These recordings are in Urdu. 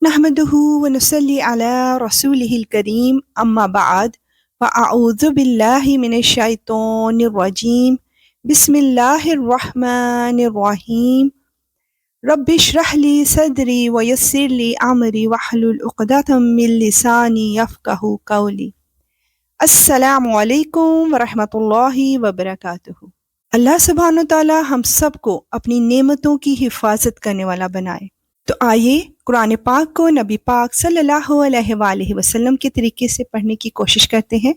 نحمده ونصلي على رسوله الكريم أما بعد فأعوذ بالله من الشيطان الرجيم بسم الله الرحمن الرحيم رب اشرح لي صدري ويسر لي أمري واحلل عقدة من لساني يفقهوا قولي السلام علیکم ورحمۃ اللہ وبرکاتہ۔ اللہ سبحانہ تعالی ہم سب کو اپنی نعمتوں کی حفاظت کرنے والا بنائے۔ تو آئیے قرآن پاک کو نبی پاک صلی اللہ علیہ وآلہ وسلم کے طریقے سے پڑھنے کی کوشش کرتے ہیں۔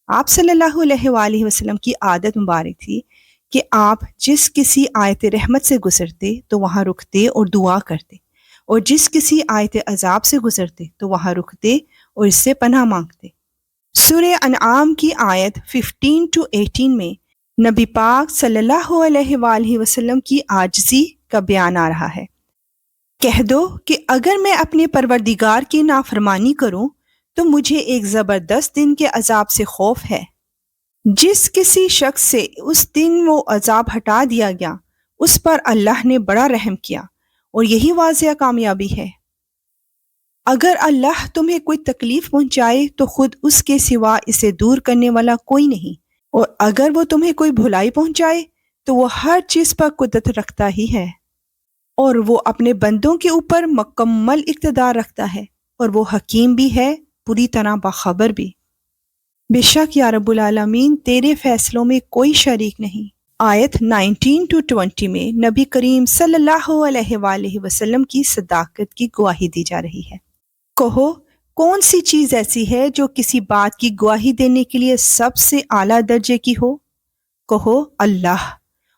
آپ صلی اللہ علیہ وآلہ وسلم کی عادت مبارک تھی کہ آپ جس کسی آیت رحمت سے گزرتے تو وہاں رکتے اور دعا کرتے، اور جس کسی آیت عذاب سے گزرتے تو وہاں رکتے اور اس سے پناہ مانگتے۔ سورہ انعام کی آیت 15-18 میں نبی پاک صلی اللہ علیہ وآلہ وسلم کی عاجزی کا بیان آ رہا ہے۔ کہہ دو کہ اگر میں اپنے پروردگار کی نافرمانی کروں تو مجھے ایک زبردست دن کے عذاب سے خوف ہے۔ جس کسی شخص سے اس دن وہ عذاب ہٹا دیا گیا اس پر اللہ نے بڑا رحم کیا، اور یہی واضح کامیابی ہے۔ اگر اللہ تمہیں کوئی تکلیف پہنچائے تو خود اس کے سوا اسے دور کرنے والا کوئی نہیں، اور اگر وہ تمہیں کوئی بھلائی پہنچائے تو وہ ہر چیز پر قدرت رکھتا ہی ہے، اور وہ اپنے بندوں کے اوپر مکمل اقتدار رکھتا ہے، اور وہ حکیم بھی ہے، پوری طرح باخبر بھی۔ بے شک یا رب العالمین تیرے فیصلوں میں کوئی شریک نہیں۔ آیت 19-20 میں نبی کریم صلی اللہ علیہ وآلہ وسلم کی صداقت کی گواہی دی جا رہی ہے۔ کہو کون سی چیز ایسی ہے جو کسی بات کی گواہی دینے کے لیے سب سے اعلیٰ درجے کی ہو؟ کہو اللہ،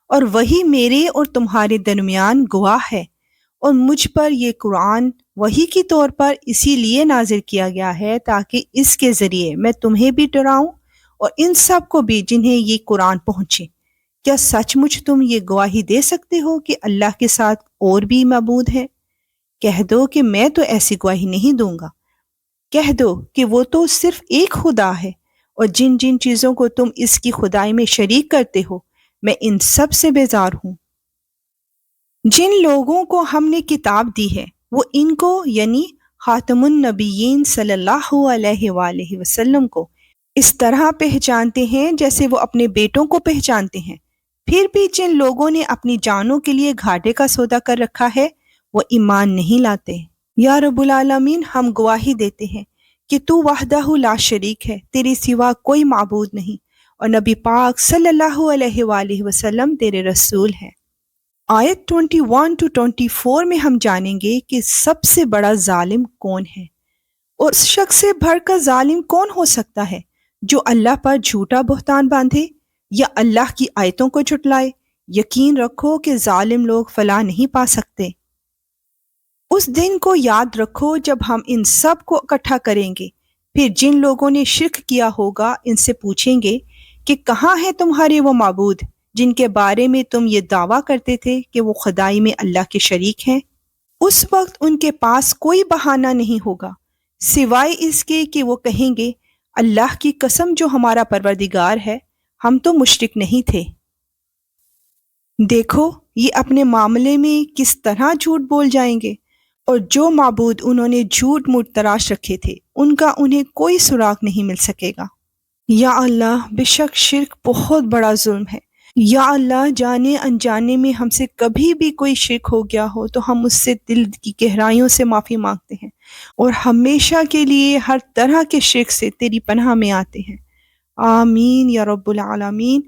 اور وہی میرے اور تمہارے درمیان گواہ ہے، اور مجھ پر یہ قرآن وحی کی طور پر اسی لیے نازل کیا گیا ہے تاکہ اس کے ذریعے میں تمہیں بھی ڈراؤں اور ان سب کو بھی جنہیں یہ قرآن پہنچے۔ کیا سچ مچ تم یہ گواہی دے سکتے ہو کہ اللہ کے ساتھ اور بھی معبود ہے؟ کہہ دو کہ میں تو ایسی گواہی نہیں دوں گا۔ کہہ دو کہ وہ تو صرف ایک خدا ہے، اور جن جن چیزوں کو تم اس کی خدائی میں شریک کرتے ہو میں ان سب سے بیزار ہوں۔ جن لوگوں کو ہم نے کتاب دی ہے وہ ان کو یعنی خاتم النبیین صلی اللہ علیہ وآلہ وسلم کو اس طرح پہچانتے ہیں جیسے وہ اپنے بیٹوں کو پہچانتے ہیں۔ پھر بھی جن لوگوں نے اپنی جانوں کے لیے گھاٹے کا سودا کر رکھا ہے وہ ایمان نہیں لاتے۔ یا رب العالمین ہم گواہی دیتے ہیں کہ تو وحدہ لا شریک ہے، تیرے سوا کوئی معبود نہیں، اور نبی پاک صلی اللہ علیہ وآلہ وسلم تیرے رسول ہیں۔ آیت 21-24 میں ہم جانیں گے کہ سب سے بڑا ظالم کون ہے، اور اس شخص سے بڑھ کر ظالم کون ہو سکتا ہے جو اللہ پر جھوٹا بہتان باندھے یا اللہ کی آیتوں کو جھٹلائے۔ یقین رکھو کہ ظالم لوگ فلاح نہیں پا سکتے۔ اس دن کو یاد رکھو جب ہم ان سب کو اکٹھا کریں گے، پھر جن لوگوں نے شرک کیا ہوگا ان سے پوچھیں گے کہ کہاں ہیں تمہارے وہ معبود جن کے بارے میں تم یہ دعویٰ کرتے تھے کہ وہ خدائی میں اللہ کے شریک ہیں؟ اس وقت ان کے پاس کوئی بہانہ نہیں ہوگا سوائے اس کے کہ وہ کہیں گے اللہ کی قسم جو ہمارا پروردگار ہے، ہم تو مشرک نہیں تھے۔ دیکھو یہ اپنے معاملے میں کس طرح جھوٹ بول جائیں گے، اور جو معبود انہوں نے جھوٹ موٹ تراش رکھے تھے ان کا انہیں کوئی سراغ نہیں مل سکے گا۔ یا اللہ بے شک شرک بہت بڑا ظلم ہے۔ یا اللہ جانے انجانے میں ہم سے کبھی بھی کوئی شرک ہو گیا ہو تو ہم اس سے دل کی گہرائیوں سے معافی مانگتے ہیں، اور ہمیشہ کے لیے ہر طرح کے شرک سے تیری پناہ میں آتے ہیں۔ آمین یا رب العالمین۔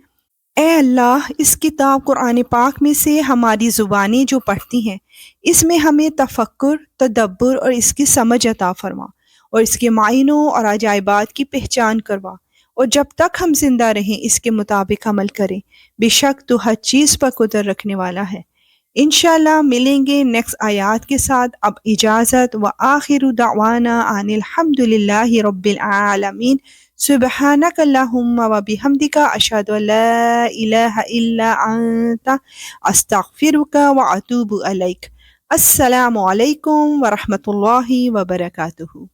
اے اللہ اس کتاب قرآن پاک میں سے ہماری زبانیں جو پڑھتی ہیں اس میں ہمیں تفکر، تدبر اور اس کی سمجھ عطا فرما، اور اس کے معنوں اور عجائبات کی پہچان کروا، اور جب تک ہم زندہ رہیں اس کے مطابق عمل کریں۔ بے شک تو ہر چیز پر قدرت رکھنے والا ہے۔ انشاءاللہ ملیں گے نیکسٹ آیات کے ساتھ۔ اب اجازت، وآخر دعوانا ان الحمدللہ رب العالمین۔ سبحانک اللہم وبحمدک، اشہد ان لا الہ الا انت، استغفرک واتوب الیک۔ السلام علیکم ورحمۃ اللہ وبرکاتہ۔